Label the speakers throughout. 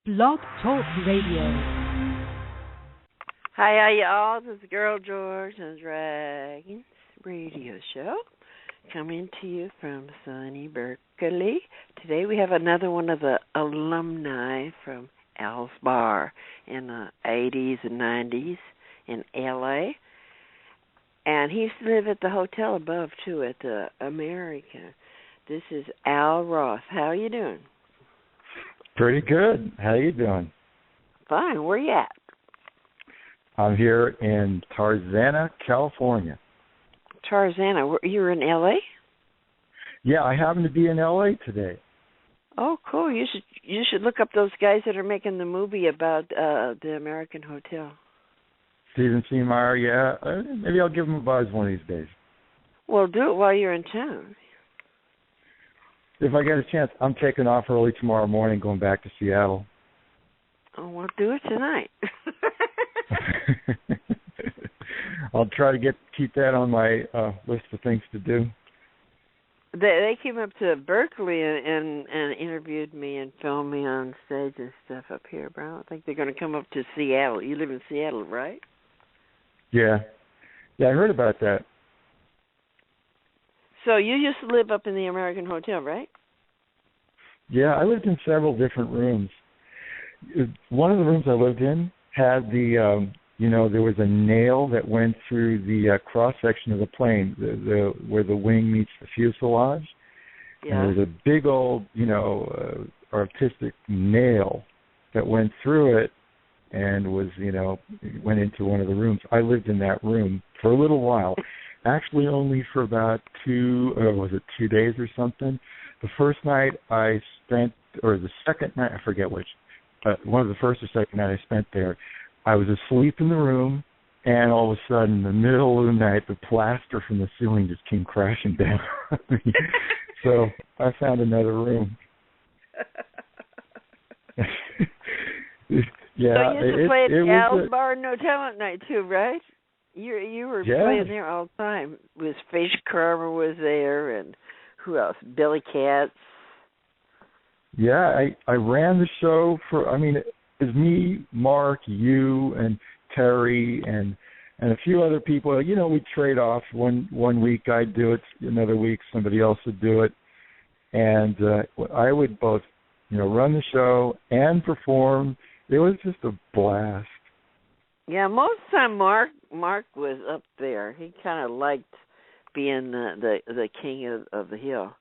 Speaker 1: Blog Talk Radio.
Speaker 2: Hi, y'all. This is Girlgeo.Dragons Radio Show coming to you from sunny Berkeley. Today we have another one of the alumni from Al's Bar in the 80s and 90s in L.A. And he used to live at the hotel above, too, at the American. This is Al Roth. How are you doing?
Speaker 3: Pretty good. How you doing?
Speaker 2: Fine. Where you at?
Speaker 3: I'm here in Tarzana, California.
Speaker 2: Tarzana. You're in L.A.?
Speaker 3: Yeah, I happen to be in L.A. today.
Speaker 2: Oh, cool. You should look up those guys that are making the movie about the American Hotel.
Speaker 3: Steven C. Meyer, yeah. Maybe I'll give him a buzz one of these days.
Speaker 2: Well, do it while you're in town.
Speaker 3: If I get a chance, I'm taking off early tomorrow morning, going back to Seattle.
Speaker 2: Oh, well, do it tonight.
Speaker 3: I'll try to keep that on my list of things to do.
Speaker 2: They came up to Berkeley and interviewed me and filmed me on stage and stuff up here, but I don't think they're going to come up to Seattle. You live in Seattle, right?
Speaker 3: Yeah. Yeah, I heard about that.
Speaker 2: So you used to live up in the American Hotel, right?
Speaker 3: Yeah, I lived in several different rooms. One of the rooms I lived in had there was a nail that went through the cross-section of the plane, where the wing meets the fuselage. Yeah. And there was a big old, artistic nail that went through it and went into one of the rooms. I lived in that room for a little while. Actually, only for about 2 days or something. The first night I spent, or the second night, I forget which, one of the first or second night I spent there, I was asleep in the room, and all of a sudden, in the middle of the night, the plaster from the ceiling just came crashing down. So I found another room. Yeah,
Speaker 2: so you used to play at Al's Bar No Talent Night too, right? You were playing there all the time. Fish Carver was there, and who else? BillyKatz.
Speaker 3: Yeah, I ran the show it was me, Mark, you, and Terry, and a few other people. We'd trade off. One week I'd do it, another week somebody else would do it. And I would both, run the show and perform. It was just a blast.
Speaker 2: Yeah, most of the time Mark was up there. He kind of liked being the king of the hill.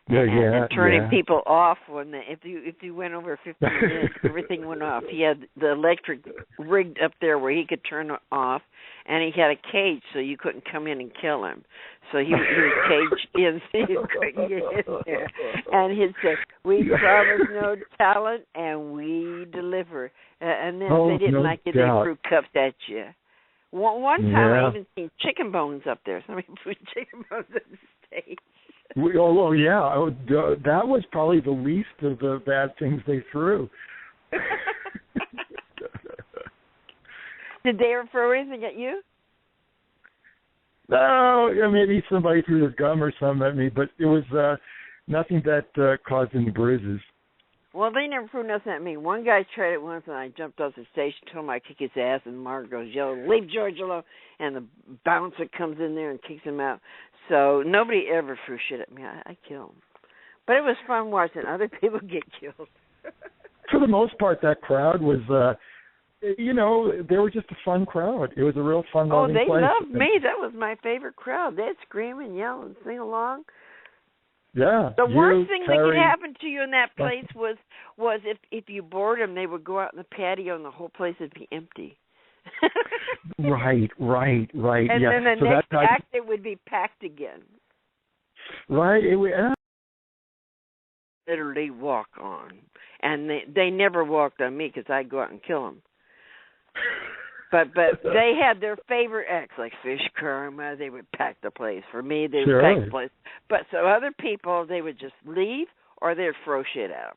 Speaker 2: And turning people off if you went over 15 minutes, everything went off. He had the electric rigged up there where he could turn it off, and he had a cage so you couldn't come in and kill him. So he was caged in so you couldn't get in there. And he'd say, "We promise no talent, and we deliver." And then if they didn't like you, they threw cups at you. One time I even seen chicken bones up there. Somebody put chicken bones on the stage.
Speaker 3: That was probably the least of the bad things they threw.
Speaker 2: Did they ever throw anything at you?
Speaker 3: No, maybe somebody threw their gum or something at me, but it was nothing that caused any bruises.
Speaker 2: Well, they never threw nothing at me. One guy tried it once, and I jumped off the stage, told him I'd kick his ass, and Mark goes, "Yo, leave George alone," and the bouncer comes in there and kicks him out. So nobody ever threw shit at me. I killed them. But it was fun watching other people get killed.
Speaker 3: For the most part, that crowd was, they were just a fun crowd. It was a real fun, loving place.
Speaker 2: Oh, they loved me. That was my favorite crowd. They'd scream and yell and sing along.
Speaker 3: Yeah.
Speaker 2: The worst thing that could happen to you in that place was if you bored them, they would go out in the patio and the whole place would be empty.
Speaker 3: Right. And
Speaker 2: then the next act, it would be packed again.
Speaker 3: Right.
Speaker 2: Literally walk on. And they never walked on me because I'd go out and kill them. But they had their favorite acts, like Fish Karma. They would pack the place. For me, they would pack the place. But so other people, they would just leave or they'd throw shit at them.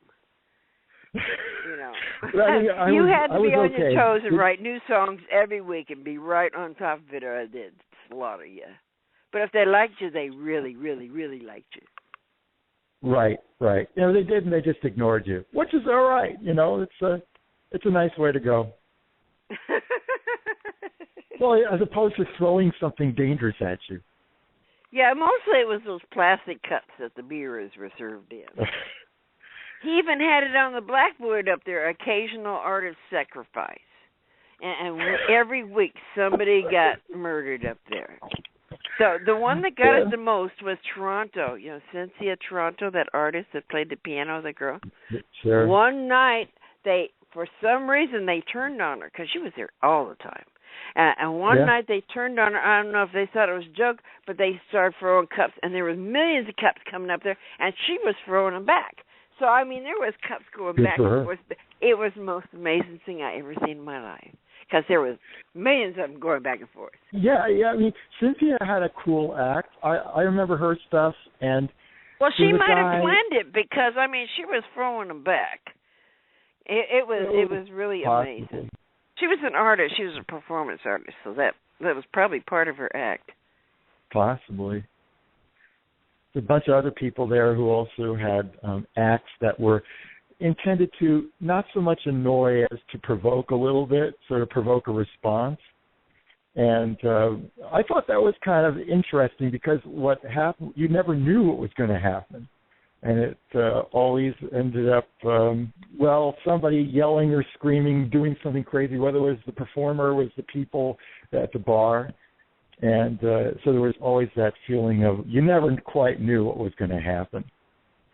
Speaker 2: You had to be on your toes and write new songs every week and be right on top of it, or they'd slaughter you. But if they liked you, they really, really, really liked you.
Speaker 3: Right. They didn't. They just ignored you, which is all right. It's It's a nice way to go. Well, as opposed to throwing something dangerous at you.
Speaker 2: Yeah, mostly it was those plastic cups that the beers were served in. He even had it on the blackboard up there, occasional artist sacrifice. And every week somebody got murdered up there. So the one that got it the most was Toronto. You know, Cynthia Toronto, that artist that played the piano, the girl.
Speaker 3: Sure.
Speaker 2: One night, for some reason, they turned on her because she was there all the time. And one night they turned on her. I don't know if they thought it was a joke, but they started throwing cups, and there was millions of cups coming up there, and she was throwing them back. So, I mean, there was cups going back and forth. It was the most amazing thing I ever seen in my life because there was millions of them going back and forth.
Speaker 3: Yeah. I mean, Cynthia had a cool act. I remember her stuff, and
Speaker 2: well, she might have planned it because I mean, she was throwing them back. It was really amazing. She was an artist. She was a performance artist, so that was probably part of her act.
Speaker 3: Possibly. There's a bunch of other people there who also had acts that were intended to not so much annoy as to provoke a little bit, sort of provoke a response. And I thought that was kind of interesting because what happened, you never knew what was going to happen. And it always ended up, somebody yelling or screaming, doing something crazy, whether it was the performer or was the people at the bar. And so there was always that feeling of you never quite knew what was going to happen.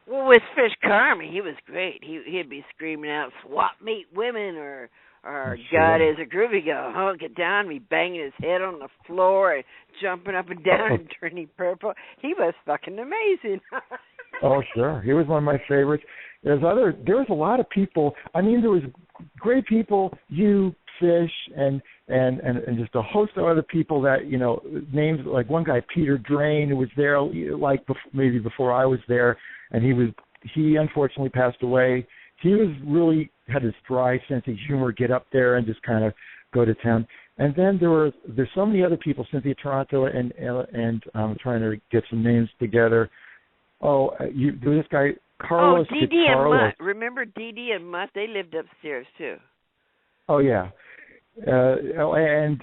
Speaker 2: Well, with Fish Karma, he was great. He'd be screaming out, "Swap meet women," or "God is a groovy girl." Oh, get down, be banging his head on the floor and jumping up and down and turning purple. He was fucking amazing.
Speaker 3: Oh, sure. He was one of my favorites. There was a lot of people. I mean, there was great people, you, Fish, and just a host of other people that, you know, names like one guy, Peter Drain, who was there like maybe before I was there, and he unfortunately passed away. He was really had this dry sense of humor, get up there and just kind of go to town. And then there's so many other people, Cynthia Toronto, and I'm trying to get some names together. Oh, there was this guy, Carlos.
Speaker 2: Oh, Dee and Mutt. Remember Dee and Mutt? They lived upstairs too.
Speaker 3: Oh yeah, and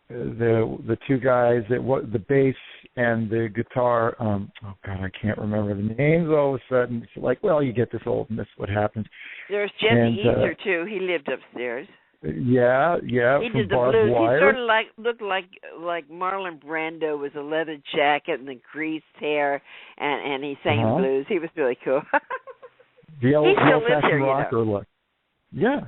Speaker 3: the two guys the bass and the guitar. Oh God, I can't remember the names. All of a sudden, it's like, well, you get this old, and that's what happens.
Speaker 2: There's Jesse Easter too. He lived upstairs.
Speaker 3: Yeah.
Speaker 2: He did the blues. He sort of looked like Marlon Brando with a leather jacket and the greased hair, and he sang blues. He was really cool.
Speaker 3: The old-fashioned rocker look. Yeah.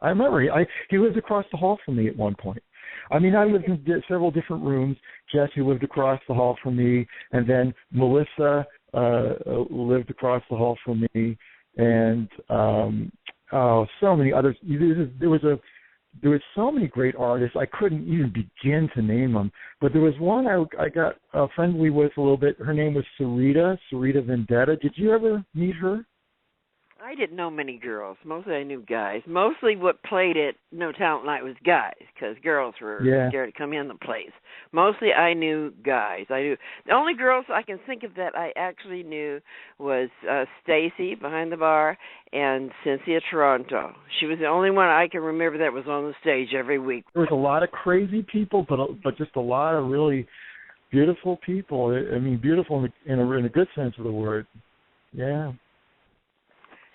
Speaker 3: I remember. He lived across the hall from me at one point. I mean, I lived in several different rooms. Jesse lived across the hall from me, and then Melissa lived across the hall from me, and so many others. There was so many great artists. I couldn't even begin to name them. But there was one I got friendly with a little bit. Her name was Sarita Vendetta. Did you ever meet her?
Speaker 2: I didn't know many girls. Mostly I knew guys. Mostly what played at No Talent Night was guys, because girls were scared to come in the place. Mostly I knew guys. The only girls I can think of that I actually knew was Stacy behind the bar and Cynthia Toronto. She was the only one I can remember that was on the stage every week.
Speaker 3: There was a lot of crazy people, but just a lot of really beautiful people. I mean, beautiful in a good sense of the word. Yeah.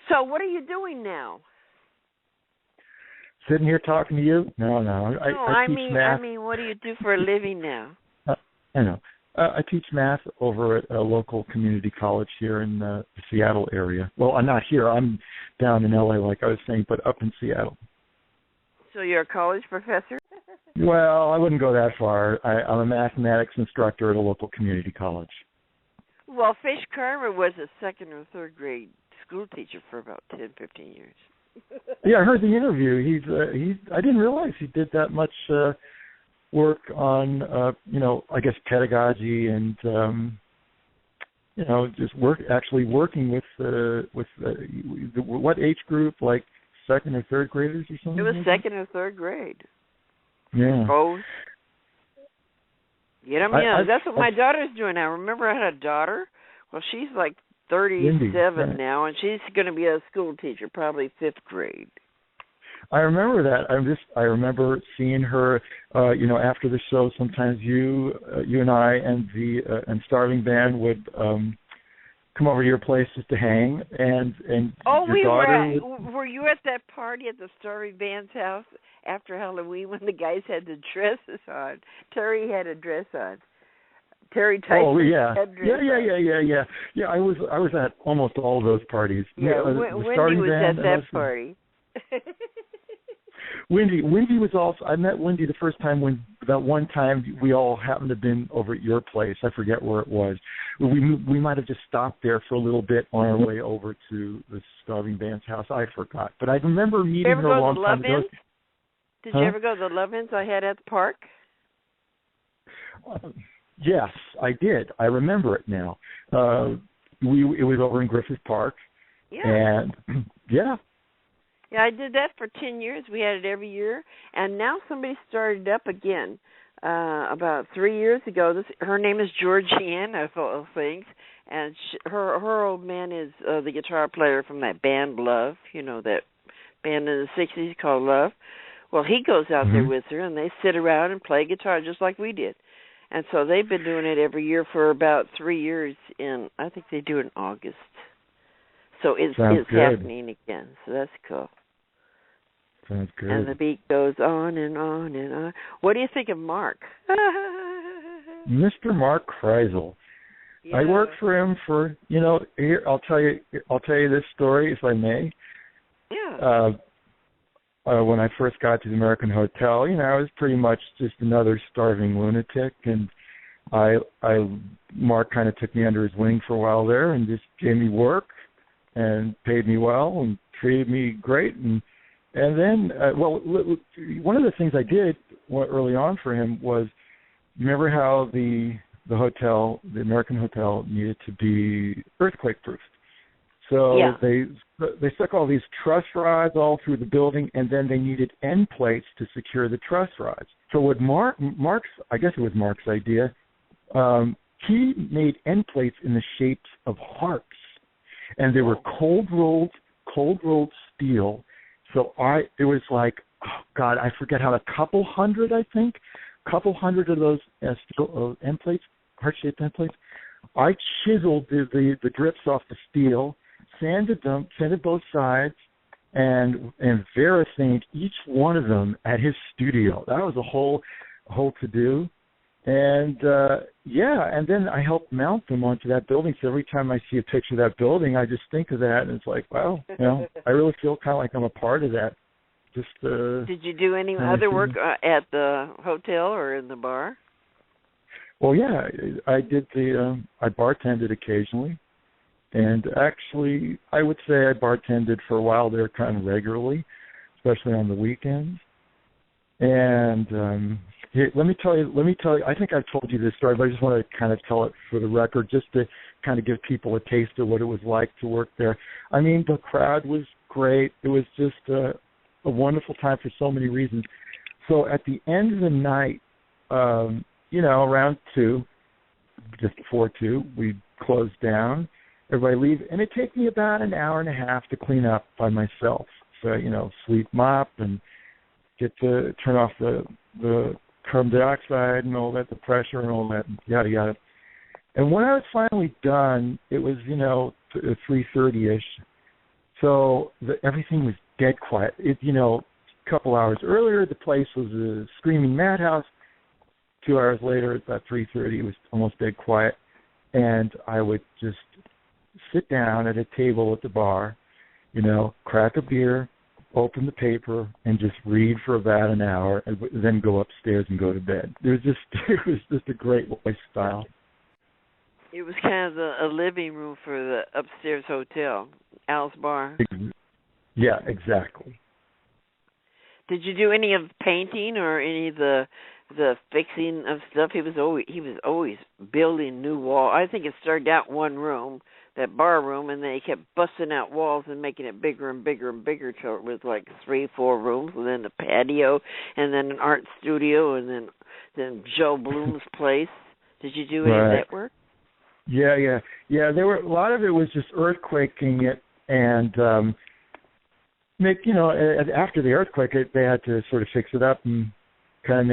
Speaker 2: So what are you doing now?
Speaker 3: Sitting here talking to you? No. I teach math.
Speaker 2: I mean, what do you do for a living now?
Speaker 3: I know. I teach math over at a local community college here in the Seattle area. Well, I'm not here. I'm down in L.A., like I was saying, but up in Seattle.
Speaker 2: So you're a college professor?
Speaker 3: Well, I wouldn't go that far. I'm a mathematics instructor at a local community college.
Speaker 2: Well, Fish Karma was a second or third grade school teacher for about 10, 15 years.
Speaker 3: Yeah, I heard the interview. I didn't realize he did that much work on, I guess pedagogy and, just working with what age group, like second or third graders or something?
Speaker 2: It was second or third grade.
Speaker 3: Yeah.
Speaker 2: Both. Get them young. That's what my daughter's doing now. Remember I had a daughter? Well, she's like 37 now, and she's going to be a school teacher, probably 5th grade.
Speaker 3: I remember that. I remember seeing her, after the show. Sometimes you and I and the Starving Band would come over to your place just to hang, and your daughter.
Speaker 2: Were you at that party at the Starving Band's house after Halloween when the guys had the dresses on? Terry had a dress on. Terry Tyson.
Speaker 3: Oh yeah,
Speaker 2: yeah.
Speaker 3: Yeah, I was at almost all of those parties.
Speaker 2: Yeah, Wendy was at that party.
Speaker 3: Wendy was also. I met Wendy the first time when that one time we all happened to have been over at your place. I forget where it was. We might have just stopped there for a little bit on our way over to the Starving Band's house. I forgot, but I remember meeting her a long time ago.
Speaker 2: Did you ever go to the Love-Ins I had at the park?
Speaker 3: Yes, I did. I remember it now. It was over in Griffith Park.
Speaker 2: Yeah.
Speaker 3: And yeah.
Speaker 2: Yeah, I did that for 10 years. We had it every year, and now somebody started up again about 3 years ago. Her name is Georgianne, of all things, and her old man is the guitar player from that band Love. You know, that band in the 60s called Love. Well, he goes out there with her, and they sit around and play guitar just like we did. And so they've been doing it every year for about 3 years. I think they do it in August. So it's happening again. So that's cool.
Speaker 3: Sounds good.
Speaker 2: And the beat goes on and on and on. What do you think of Mark?
Speaker 3: Mr. Mark Kreisel. Yeah. I worked for him for, here, I'll tell you this story if I may.
Speaker 2: Yeah.
Speaker 3: When I first got to the American Hotel, I was pretty much just another starving lunatic, and Mark kind of took me under his wing for a while there and just gave me work and paid me well and treated me great, and then one of the things I did early on for him was, remember how the hotel, the American Hotel, needed to be earthquake proofed. So they stuck all these truss rods all through the building, and then they needed end plates to secure the truss rods. So what Mark's, I guess it was Mark's idea, he made end plates in the shapes of hearts, and they were cold rolled steel. So it was like, oh God, I forget how, a couple hundred of those end plates, heart-shaped end plates. I chiseled the grips off the steel, sanded both sides, and varichined each one of them at his studio. That was a whole to-do. And, and then I helped mount them onto that building. So every time I see a picture of that building, I just think of that, and it's like, wow, I really feel kind of like I'm a part of that. Just.
Speaker 2: Did you do any other work at the hotel or in the bar?
Speaker 3: Well, yeah, I did I bartended occasionally. And actually, I would say I bartended for a while there kind of regularly, especially on the weekends. And let me tell you, I think I've told you this story, but I just want to kind of tell it for the record, just to kind of give people a taste of what it was like to work there. I mean, the crowd was great. It was just a wonderful time for so many reasons. So at the end of the night, around 2, just before 2, we'd close down. Everybody leave, and it'd take me about an hour and a half to clean up by myself. So, sweep mop and get to turn off the carbon dioxide and all that, the pressure and all that, yada, yada. And when I was finally done, it was, 3:30-ish. So everything was dead quiet. A couple hours earlier, the place was a screaming madhouse. 2 hours later, at about 3:30, it was almost dead quiet. And I would just sit down at a table at the bar, crack a beer, open the paper, and just read for about an hour, and then go upstairs and go to bed. It was just a great lifestyle.
Speaker 2: It was kind of a living room for the upstairs hotel, Al's Bar.
Speaker 3: Yeah, exactly.
Speaker 2: Did you do any of the painting or any of the fixing of stuff? He was always building new walls. I think it started out one room, that bar room, and they kept busting out walls and making it bigger and bigger and bigger till it was like 3-4 rooms, and then a patio, and then an art studio, and then Joe Bloom's place. Did you do any of that work?
Speaker 3: Yeah. There were a lot of it was just earthquaking it, and make, after the earthquake, they had to sort of fix it up and kind of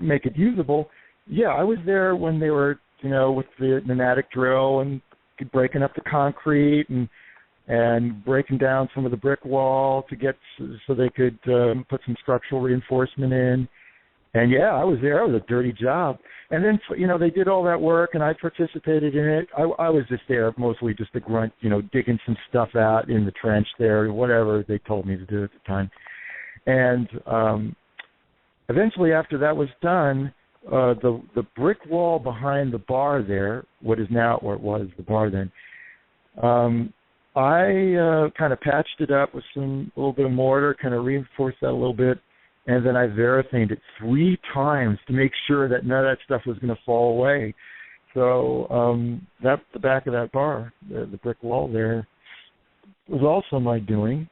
Speaker 3: make it usable. Yeah, I was there when they were, with the pneumatic drill and breaking up the concrete and breaking down some of the brick wall to get so they could put some structural reinforcement in. And yeah, I was there. It was a dirty job. And then, they did all that work, and I participated in it. I was just there mostly just to grunt, digging some stuff out in the trench there, whatever they told me to do at the time. And eventually, after that was done, the brick wall behind the bar there, what is now, or it was the bar then, I kind of patched it up with a little bit of mortar, kind of reinforced that a little bit, and then I verithaned it 3 times to make sure that none of that stuff was going to fall away. So that's the back of that bar, the brick wall there, was also my doing.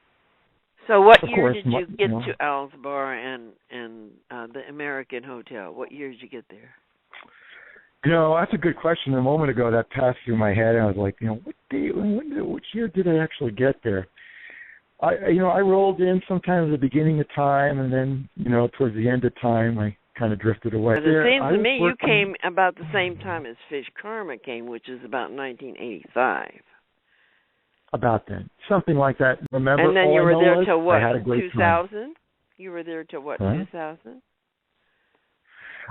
Speaker 2: So what year did you get to Al's Bar and the American Hotel? What year did you get there?
Speaker 3: That's a good question. A moment ago, that passed through my head, and I was like, which year did I actually get there? I rolled in sometime at the beginning of time, and then, towards the end of time, I kind of drifted away.
Speaker 2: But it seems to me you came about the same time as Fish Karma came, which is about 1985.
Speaker 3: About then, something like that. Remember?
Speaker 2: And then you were there till what?
Speaker 3: 2000.
Speaker 2: You were there till what? 2000.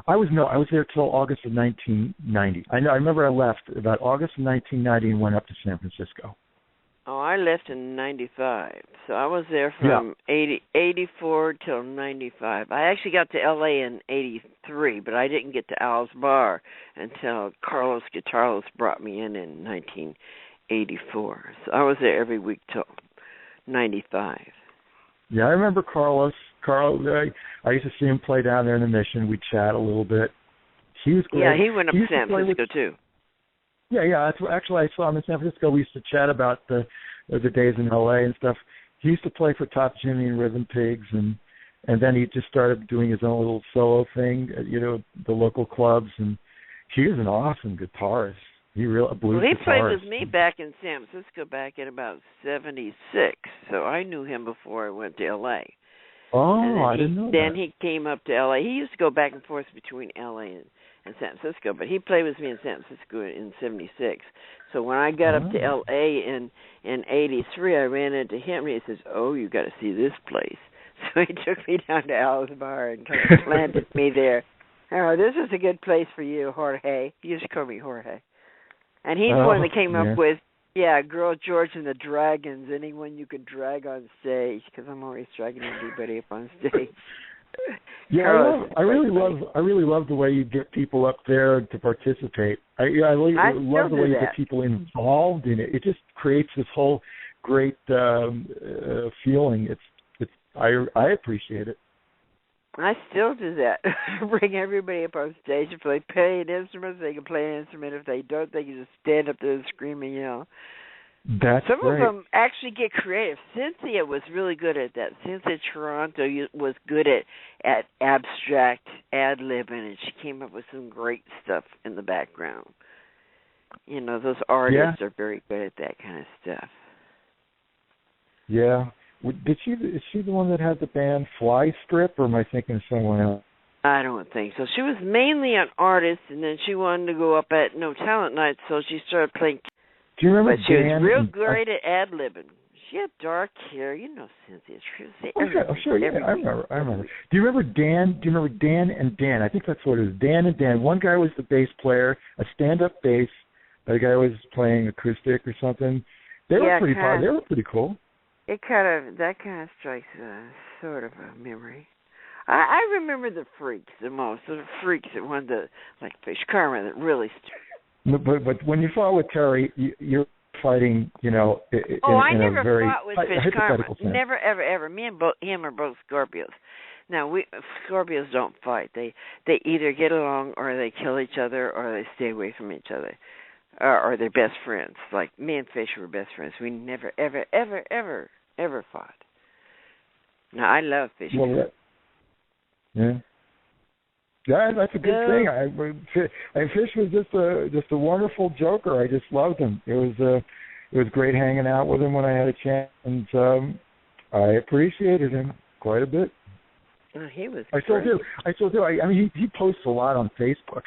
Speaker 3: I was there till August of 1990. I remember I left about August of 1990 and went up to San Francisco.
Speaker 2: Oh, I left in 95. So I was there from 84 till 95. I actually got to L.A. in 83, but I didn't get to Al's Bar until Carlos Guitarlos brought me in 1984. So I was there every week till 95.
Speaker 3: Yeah, I remember Carlos. I used to see him play down there in the Mission. We'd chat a little bit. He was great.
Speaker 2: Yeah, he went up to San Francisco too.
Speaker 3: Yeah. Actually, I saw him in San Francisco. We used to chat about the days in L.A. and stuff. He used to play for Top Jimmy and Rhythm Pigs, and then he just started doing his own little solo thing at, the local clubs. And he was an awesome guitarist. He
Speaker 2: played with me back in San Francisco back in about 76, so I knew him before I went to L.A.
Speaker 3: Oh, I didn't know that.
Speaker 2: Then he came up to L.A. He used to go back and forth between L.A. and San Francisco, but he played with me in San Francisco in 76. So when I got up to L.A. in 83, I ran into him, and he says, "Oh, you got to see this place." So he took me down to Al's Bar and kind of planted me there. "Oh, this is a good place for you, Jorge." He used to call me Jorge. And he's the one that came up with, Girl George and the Dragons, anyone you could drag on stage, because I'm always dragging everybody up on stage.
Speaker 3: Yeah, I really love the way you get people up there to participate. I love the way you get people involved in it. It just creates this whole great feeling. I appreciate it.
Speaker 2: I still do that. Bring everybody up on stage and play an instrument. They can play an instrument. If they don't, they can just stand up there and scream and yell. Some of them actually get creative. Cynthia was really good at that. Cynthia Toronto was good at abstract ad-libbing, and she came up with some great stuff in the background. Those artists are very good at that kind of stuff.
Speaker 3: Yeah. Is she the one that had the band Fly Strip, or am I thinking of someone else?
Speaker 2: I don't think so. She was mainly an artist, and then she wanted to go up at No Talent Night, so she started playing.
Speaker 3: Do you remember?
Speaker 2: But she was real great at ad-libbing. She had dark hair, Cynthia.
Speaker 3: Sure. Yeah, I remember. Do you remember Dan? Do you remember Dan and Dan? I think that's what it was. Dan and Dan. One guy was the bass player, a stand-up bass. The other guy was playing acoustic or something. They were pretty fun. They were pretty cool.
Speaker 2: That kind of strikes sort of a memory. I remember the Freaks the most. The Freaks that wanted to, like Fish Karma, that really.
Speaker 3: But when you fought with Terry, you're fighting, in
Speaker 2: I never
Speaker 3: a very
Speaker 2: fought with Fish Karma.
Speaker 3: Sense.
Speaker 2: Never, ever, ever. Me and him are both Scorpios. Now, Scorpios don't fight. They either get along, or they kill each other, or they stay away from each other. Or they're best friends. Like me and Fish were best friends. We never, ever, ever, ever, ever fought. Now I love Fish.
Speaker 3: Well, that's a good thing. Fish was just a wonderful joker. I just loved him. It was great hanging out with him when I had a chance. And I appreciated him quite a bit.
Speaker 2: Oh, he was.
Speaker 3: I still do. I mean, he posts a lot on Facebook.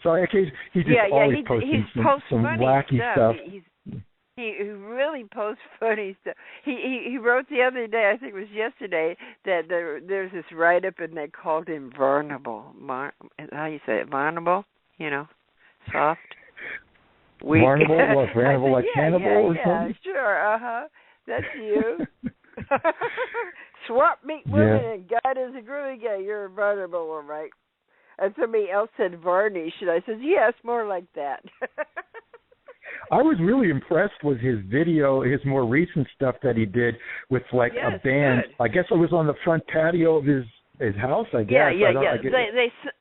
Speaker 3: So he's just always posting some wacky stuff.
Speaker 2: He really posts funny stuff. He wrote the other day, I think it was yesterday, that there's this write-up and they called him vulnerable. How you say it? Vulnerable? You know, soft. Weak.
Speaker 3: Vulnerable? What, vulnerable like cannibal or something?
Speaker 2: Yeah, sure. That's you. Swap meat women and God is a groovy guy. You're a vulnerable one, right? And somebody else said varnish, and I said, yes, more like that.
Speaker 3: I was really impressed with his video, his more recent stuff that he did with a band. Good. I guess it was on the front patio of his house. I guess.
Speaker 2: Yeah.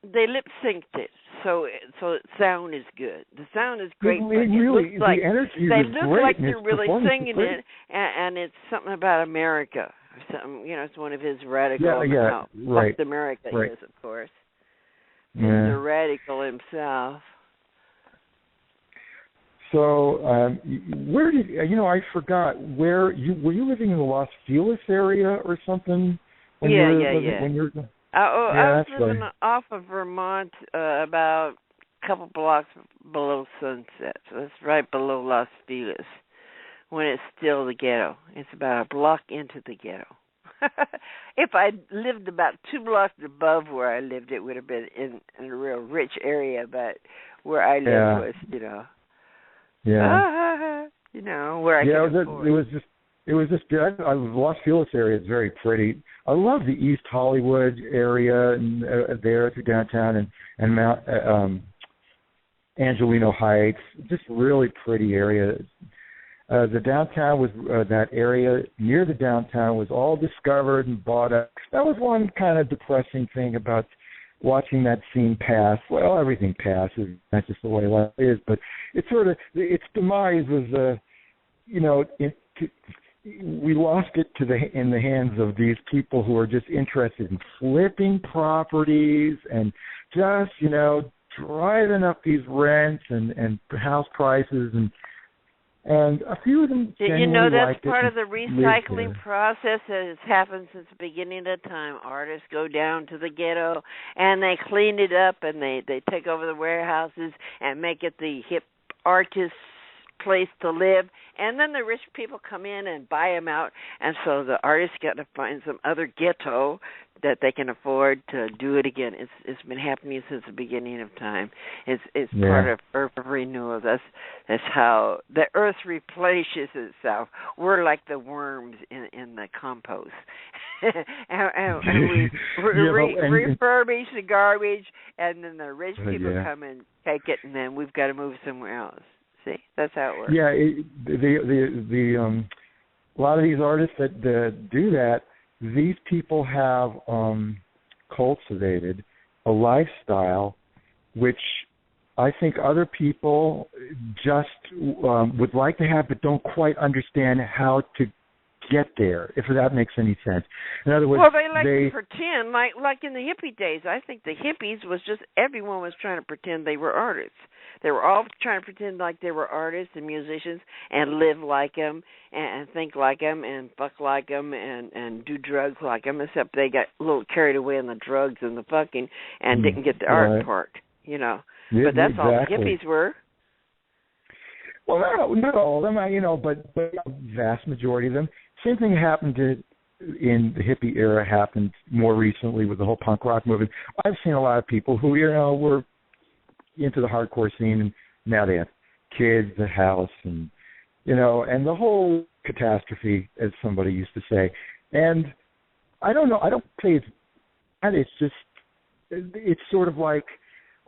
Speaker 2: They lip synced it, so the sound is good. The sound is great.
Speaker 3: Really, the energy
Speaker 2: they
Speaker 3: was
Speaker 2: look
Speaker 3: great.
Speaker 2: Like they're really singing it, and it's something about America. Something, it's one of his radical. Right. America is, of course. Mr. Radical himself.
Speaker 3: So, where did I forgot were you living in the Los Feliz area or something? When you were
Speaker 2: I was living off of Vermont, about a couple blocks below Sunset. So it's right below Los Feliz, when it's still the ghetto. It's about a block into the ghetto. If I lived about 2 blocks above where I lived, it would have been in a real rich area. But where I lived was, where I could afford.
Speaker 3: It was just the Los Feliz area is very pretty. I love the East Hollywood area and there through downtown and Mount Angelino Heights. Just really pretty area. The downtown was that area near the downtown was all discovered and bought up. That was one kind of depressing thing about watching that scene pass. Well, everything passes. That's just the way life is. But it's sort of its demise was, we lost it in the hands of these people who are just interested in flipping properties and just driving up these rents and house prices and a few of them genuinely
Speaker 2: that's part of the recycling process that has happened since the beginning of time. Artists go down to the ghetto and they clean it up and they take over the warehouses and make it the hip artists' place to live, and then the rich people come in and buy them out, and so the artists got to find some other ghetto that they can afford to do it again. It's been happening since the beginning of time. It's part of earth renewal. That's how the earth replenishes itself. We're like the worms in the compost, and we refurbish the garbage, and then the rich people come and take it, and then we've got to move somewhere else. See, that's how it works.
Speaker 3: Yeah, a lot of these artists that do that, these people have cultivated a lifestyle which I think other people just would like to have, but don't quite understand how to get there, if that makes any sense. In other words,
Speaker 2: they like to pretend, like in the hippie days. I think the hippies was just everyone was trying to pretend they were artists. They were all trying to pretend like they were artists and musicians and live like them and think like them and fuck like them and do drugs like them, except they got a little carried away in the drugs and the fucking and didn't get the art part,
Speaker 3: Yeah,
Speaker 2: but that's
Speaker 3: exactly.
Speaker 2: all the hippies were.
Speaker 3: Well, not all of them, but the vast majority of them. Same thing happened in the hippie era. Happened more recently with the whole punk rock movement. I've seen a lot of people who were into the hardcore scene, and now they have kids, a house, and and the whole catastrophe, as somebody used to say. And I don't know. I don't say it's bad. It's just it's sort of like,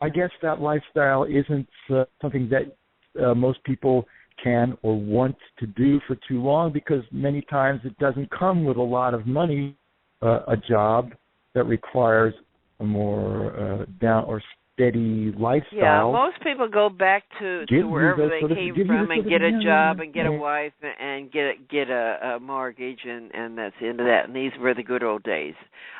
Speaker 3: I guess that lifestyle isn't something that most people can or want to do for too long, because many times it doesn't come with a lot of money, a job that requires a more down or steady lifestyle.
Speaker 2: Yeah, most people go back to wherever they came from and get a job and get a wife and get a mortgage, and that's the end of that. And these were the good old days.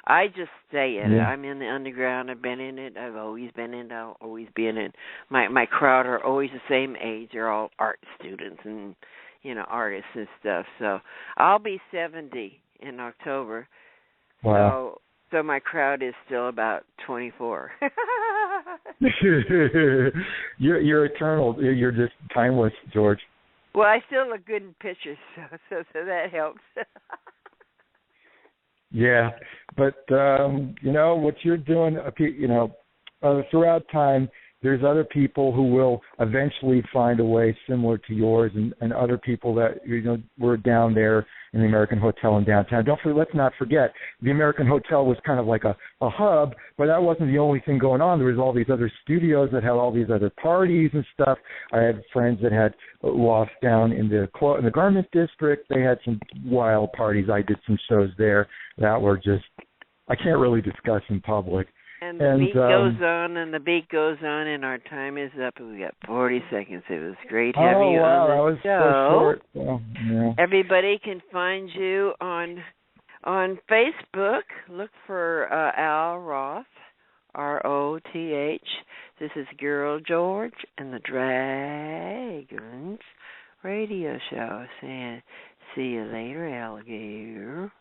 Speaker 2: I just stay in it. I'm in the underground. I've been in it. I've always been in it. I'll always be in it. My crowd are always the same age. They're all art students and artists and stuff. So I'll be 70 in October.
Speaker 3: Wow.
Speaker 2: So my crowd is still about 24.
Speaker 3: You're eternal. You're just timeless, George.
Speaker 2: Well, I still look good in pictures, so that helps.
Speaker 3: Yeah, but what you're doing, throughout time, there's other people who will eventually find a way similar to yours, and other people that were down there in the American Hotel in downtown. Let's not forget, the American Hotel was kind of like a hub, but that wasn't the only thing going on. There was all these other studios that had all these other parties and stuff. I had friends that had loft down in the garment district. They had some wild parties. I did some shows there that were just, I can't really discuss in public.
Speaker 2: And the beat goes on, and the beat goes on, and our time is up, and we got 40 seconds. It was great having you on the show.
Speaker 3: So short. Well, yeah.
Speaker 2: Everybody can find you on Facebook. Look for Al Roth, Roth. This is Girl George and the Dragons radio show saying, see you later, alligator.